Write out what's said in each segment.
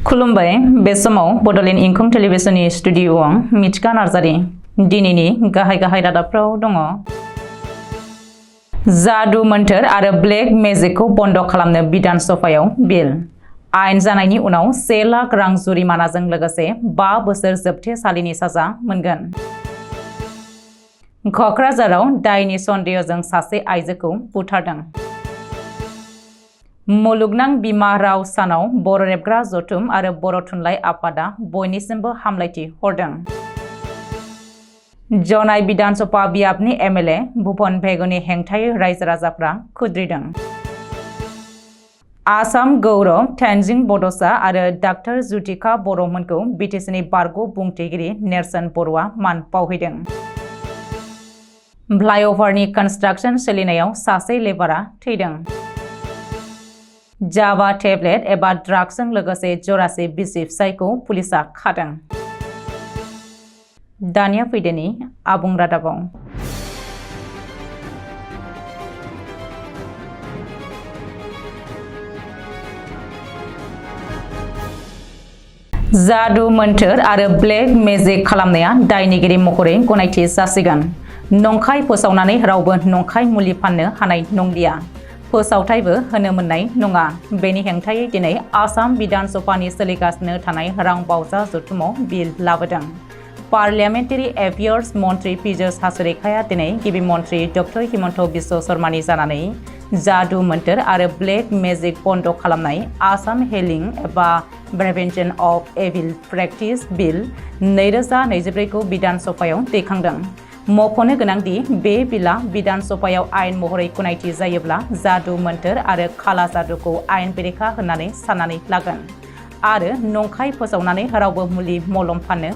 खुलुमबाय बे समाव बडलेण्ड इंखं टेलिभिजननि स्टुडिअआव मिथिका नार्जारी दिनैनि गाहाय रादाबफ्राव दङ। जादु मोन्थोर आरो ब्लेक मेजिकखौ बन्द खालामनो बिधान सभायाव बिल आयेन जानायनि उनाव 1 लाख रां जुरिमानाजों लोगोसे 5 बोसोर जोबथेसालिनि साजा मोनगोन। कक्राझाराव दायनि सन्देहजों सासे आइजोखौ बुथारदों। मुलुगनां बिमा राव सानाव बर' रेबग्रा जथुम आरो बर' थुनलाइ आफादा बयनिसिमबो हामलायथि हरदों। जनाय बिधान सभा बियाबनि एमएलए भुपन भेगुनि हेंथायै रायजो राजाफ्रा खुद्रिदों। आसाम गौरव तेनजिं बड'सा आरो डाक्टर जुथिका बर'मोनखौ बिटिसिनि बारग' बुंथिगिरि नेरसोन बर'आ मान बावहैदों। फ्लाइअभारनि कन्स्ट्राक्शन सोलिनायाव सासे लेबारा थैदों। जावा टेब्लेट एबा ड्राग्सजों लोगोसे जरासे बिसि फिसायखौ पुलिसा खादों। दानिया फैदोनि आबुं रादाबाव। जादु मोन्थोर आरो ब्लेक मेजिक खालामनाया दायनिगिरि महरै गनायथि जासिगोन। नंखाय फोसावनानै रावबो नंखाय मुलि फाननो हानाय नंलिया। फोसावथायबो होनो मोननाय नङा। बेनि हेंथायै दिनै आसाम बिधान सभानि सोलिगासिनो थानाय रां बावजा जथुमाव बिल लाबोदों। पार्लियामेन्टारि एफेयार्स मन्त्रि पीयूष हाजरिकाया दिनै गिबि मन्त्रि डक्टर हिमन्त बिश्व शर्मानि जानानै जादु मोन्थोर आरो ब्लेक मेजिक बन्द खालामनाय आसाम हिलिं एबा प्रिभेन्सन अफ एभिल प्रेक्टिस बिल 2024 खौ बिधान सभायाव दैखांदों। मख'नो गोनांदि बे बिलआ बिधान सभायाव आयेन महरै गनायथि जायोब्ला जादु मोन्थोर आरो खाला जादुखौ आयेन बेरेखा होननानै साननानै लागोन आरो नंखाय फोसावनानै रावबो मुलि मलम फाननो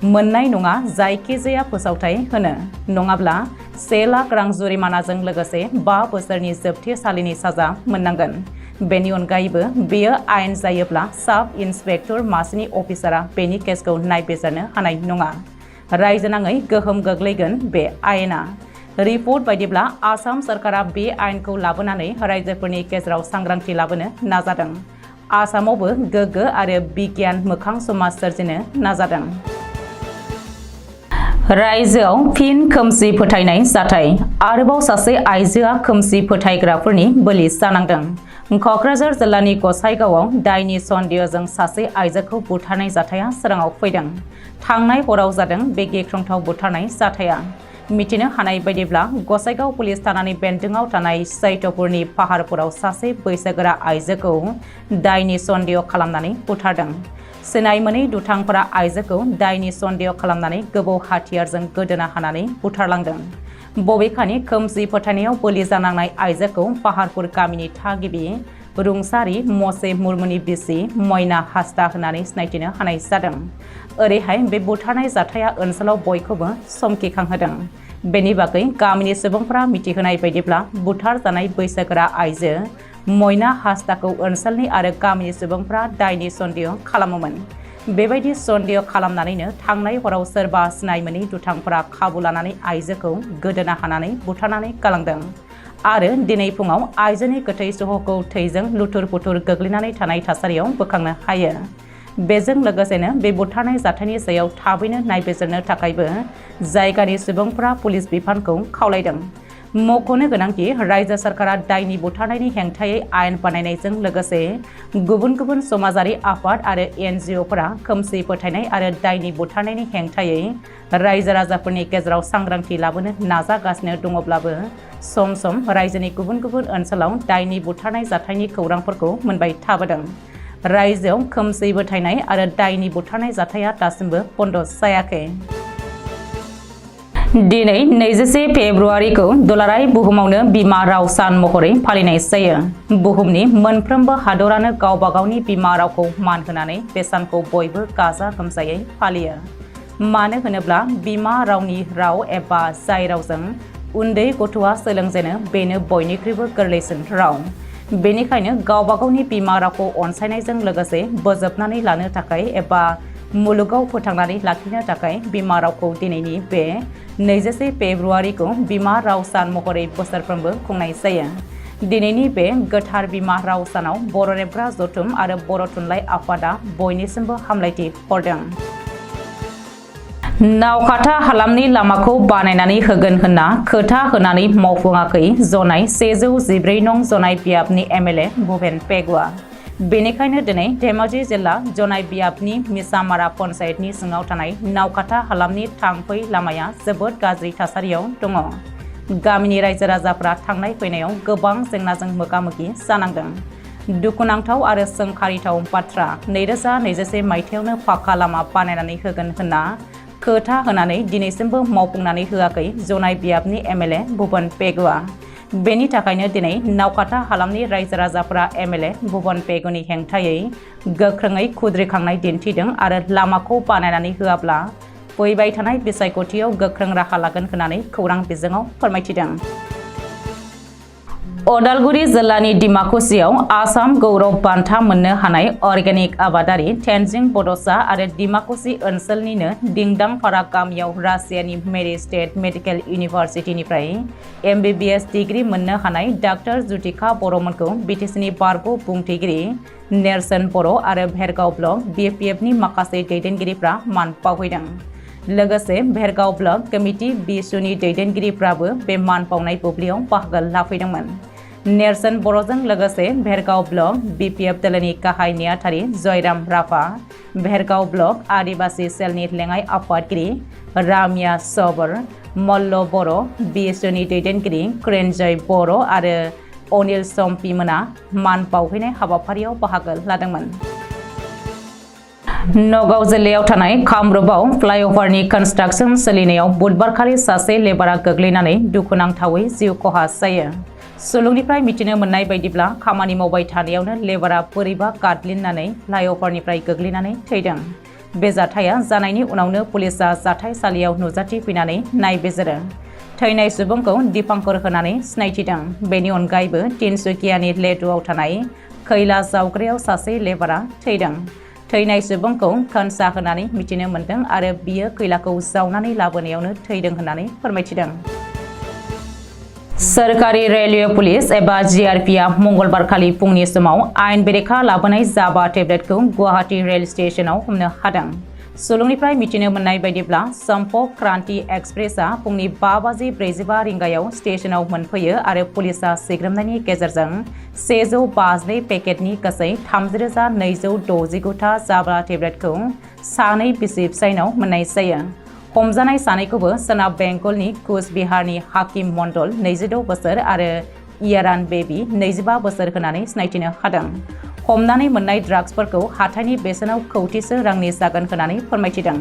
मोननाय नङा जायखिजाया फोसावथाय होनो नङाब्ला 1 लाख रां जुरिमानाजों लोगोसे 5 बोसोरनि जोबथेसालिनि साजा मोननांगोन। बेनि अनगायैबो बेयो आयेन जायोब्ला साब इन्सपेक्टर मासिनि अफिसारा बेनि केसखौ नायबिजिरनो हानाय नङा। रायजो नाङै गोहोम गोग्लैगोन बे आयेना। रिपर्ट बायदिब्ला आसाम सरकारा बे आयेनखौ लाबोनानै रायजोफोरनि गेजेराव सांग्रांथि लाबोनो नाजादों। आसामावबो गोग्गो आरो बिगियान मोखां समाज सोरजिनो नाजादों। रायजोआव फिन खोमसि फोथायनाय जाथाय आरोबाव सासे आइजोआ खोमसि फोथायग्राफोरनि बोलि जानांदों। कक्राझार जिल्लानि गसाइगावआव दायनि सन्देहजों सासे आइजोखौ बुथारनाय जाथाया सोराङाव फैदों। थांनाय हराव जादों बे गिख्रंथाव बुथारनाय जाथाया। मिथिनो हानाय बायदिब्ला गसाइगाव पुलिस थानानि बेन्दोंआव थानाय सैथपुरनि पाहारपुराव सासे बैसोगोरा आइजोखौ दायनि सन्देह खालामनानै बुथारदों। सिनाय मोनै दुथांफोरा आइजोखौ दायनि सन्देह खालामनानै गोबौ हाथियारजों गोदोना हानानै बुथारलांदों। बबेखानि खोमसि फोथायनायाव बोलि जानांनाय आइजोखौ पाहारपुर गामिनि थागिबि रुंसारि मसे मुर्मुनि बिसि मयना हास्दा होननानै सिनायथिनो हानाय जादों। ओरैहाय बे बुथारनाय जाथाया ओनसोलाव बयखौबो समखिखांहोदों। बेनि बागै गामिनि सुबुंफोरा मिथिहोनाय बायदिब्ला बुथार जानाय बैसोगोरा आइजो मयना हास्दाखौ ओनसोलनि आरो गामिनि सुबुंफोरा दायनि सन्देह खालामोमोन। बेबायदि सन्देह खालामनानैनो थांनाय हराव सोरबा सिनाय मोनै दुथांफोरा खाबु लानानै आइजोखौ गोदोना हानानै बुथारनानै गालांदों आरो दिनै फुङाव आइजोनि गोथै सहखौ थैजों लुथुर पुथुर गोग्लैनानै थानाय थासारियाव बोखांनो हायो। बेजों लोगोसेनो बे बुथारनाय जाथायनि सायाव थाबैनो नायबिजिरनो थाखायबो जायगानि सुबुंफोरा पुलिस बिफानखौ खावलायदों। मख'नो गोनांदि रायजो सरकारा दायनि बुथारनायनि हेंथायै आयेन बानायनायजों लोगोसे गुबुन गुबुन समाजारि आफाद आरो NGOफोरा खोमसि फोथायनाय आरो दायनि बुथारनायनि हेंथायै रायजो राजाफोरनि गेजेराव सांग्रांथि लाबोनो नाजागासिनो दङब्लाबो सम सम रायजोनि गुबुन गुबुन ओनसोलाव दायनि बुथारनाय जाथायनि खौरांफोरखौ मोनबाय थाबोदों। रायजोआव खोमसि फोथायनाय आरो दायनि बुथारनाय जाथाया दासिमबो बन्द जायाखै। दिनै 21 फेब्रुआरिखौ दुलाराय बुहुमावनो बिमा राव सान महरै फालिनाय जायो। बुहुमनि मोनफ्रोमबो हादरानो गावबा गावनि बिमा रावखौ मान होनानै बे सानखौ बयबो गाजा गोमजायै फालियो। मानो होनोब्ला बिमा रावनि राव एबा जाय रावजों उन्दै गथ'आ सोलोंजेनो बेनो बयनिख्रुइबो गोरलैसिन राव। बेनिखायनो गावबा गावनि बिमा रावखौ अनसायनायजों लोगोसे बोजबनानै लानो थाखाय एबा मुलुगाव फोथांनानै लाखिनो थाखाय बिमा रावखौ दिनैनि बे 21 फेब्रुआरिखौ बिमा राव सान महरै बोसोरफ्रोमबो खुंनाय जायो। दिनैनि बे गोथार बिमा राव सानाव बर' रेबग्रा जथुम आरो बर' थुनलाइ आफादा बयनिसिमबो हामलायथि हरदों। नावखाथा हालामनि लामाखौ बानायनानै होगोन होनना खोथा होनानै मावफुङाखै जनाय 114 नं जनाय बियाबनि एमएलए भुपेन पेगुआ। बेनिखायनो दिनै धेमाजि जिल्ला जनाय बियाबनि मिसामारा पन्चायतनि सिङाव थानाय नावखाथा हालामनि थांफै लामाया जोबोद गाज्रि थासारियाव दङ। गामिनि रायजो राजाफ्रा थांनाय फैनायाव गोबां जेंनाजों मोगा-मोगि जानांदों। दुखुनांथाव आरो सोंखारिथाव बाथ्रा 2021 मायथाइयावनो पाक्का लामा बानायनानै होगोन होनना खोथा होनानै दिनैसिमबो मावफुंनानै होआखै जनाय बियाबनि एमएलए भुपेन पेगुआ। बेनि थाखायनो दिनै नावखाथा हालामनि रायजो राजाफोरा एमएलए भुपेन पेगुनि हेंथायै गोख्रोङै खुद्रिखांनाय दिन्थिदों आरो लामाखौ बानायनानै होआब्ला फैबाय थानाय बिसायख'थियाव गोख्रों राहा लागोन होननानै खौरां बिजोङाव फोरमायथिदों। उदालगुरि जिल्लानि डिमाकुसियाव आसाम गौरव बान्था मोननो हानाय अर्गेनिक आबादारि तेनजिं बड'सा आरो डिमाकुसि ओनसोलनिनो दिंदांपारा गामियाव रासियानि मेरि स्टेट मेडिकेल इउनिभार्सिटिनिफ्राय MBBS डिग्री मोननो हानाय डाक्टर जुटिका बर'मोनखौ बिटिसिनि बारग' बुंथिगिरि नेरसोन बर' आरो भेरगाव ब्लक BPFनि माखासे दैदेनगिरिफ्रा मान बावहैदों। लोगोसे भेरगाव ब्लक कमिटि बिसुनि दैदेनगिरिफ्राबो बे मान बावनाय बुब्लियाव बाहागो लाफैदोंमोन। नेरसोन बर'जों लोगोसे भेरगाव ब्लक BPF दोलोनि गाहाय नेहाथारि जयराम राभा, भेरगाव ब्लक आदिबासि सेलनि लेङाइ आफादगिरि रामिया सबर, मल्ल बर', बिसुनि दैदेनगिरि क्रेनजय बर' आरो अनिल सम्पि मोना मान बावहैनाय हाबाफारियाव बाहागो लादोंमोन। नगाव जिल्लायाव थानाय कामरुपआव फ्लाइअभारनि कन्स्ट्राक्शन सोलिनायाव बुधबारखालि सासे लेबारा गोग्लैनानै दुखुनांथावै जिउ खहा जायो। सुलुंनिफ्राय मिथिनो मोननाय बायदिब्ला खामानि मावबाय थानायावनो लेबारा बोरैबा गादलिननानै फ्लाइअभारनिफ्राय गोग्लैनानै थैदों। बे जाथाया जानायनि उनावनो पुलिसआ जाथायसालियाव नुजाथिफैनानै नायबिजिरो। थैनाय सुबुंखौ दिपांकर होनानै सिनायथिदों। बेनि अनगायैबो तिनसुकियानि लेडुआव थानाय खैला जावग्रायाव सासे लेबारा थैदों। थैनाय सुबुंखौ खोनसा होनानै मिथिनो मोन्दों आरो बियो खैलाखौ जावनानै लाबोनायावनो थैदों होननानै फोरमायथिदों। सोरखारि रेलवे पुलिस एबा GRPआ मंगलबारखालि फुंनि समाव आयेन बेरेखा लाबोनाय जाबा टेब्लेटखौ गुवाहाटी रेल स्टेशनाव हमनो हादों। सुलुंनिफ्राय मिथिनो मोननाय बायदिब्ला सम्पर्क क्रान्ति एक्सप्रेसआ फुंनि 5:45 रिंगायाव स्टेशनाव मोनफैयो आरो पुलिसआ सिग्रोमनायनि गेजेरजों 152 पेकेटनि गासै 30,269 था जाबा टेब्लेटखौ सानै बिसि फिसायनाव मोननाय जायो। हमजानाय सानैखौबो सोनाब बेंगलनि कुचबिहारनि हाकिम मण्डल 26 बोसोर आरो इयारान बेबी 25 बोसोर होनानै सिनायथिनो हादों। हमनानै मोननाय ड्राग्सफोरखौ हाथाइनि बेसेनाव कौटिसो रांनि जागोन होननानै फोरमायथिदों।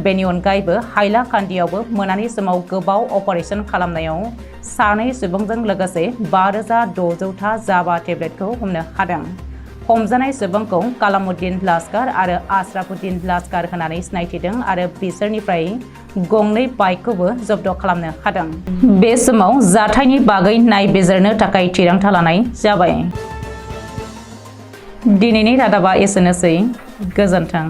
बेनि अनगायैबो हाइलाकान्दियावबो मोनानि समाव गोबाव अपारेशन खालामनायाव सानै सुबुंजों लोगोसे 5,600 था जाबा टेब्लेटखौ हमनो हादों। हमजानाय सुबुंखौ कालामुद्दिन लास्कार आरो आशराफुद्दिन लास्कार होननानै सिनायथिदों आरो बिसोरनिफ्राय गंनै बाइकखौबो जब्द खालामनो हादों। बे समाव जाथायनि बागै नायबिजिरनो थाखाय थिरांथा लानाय जाबाय। दिनैनि रादाबा एसेनोसै। गोजोन्थों।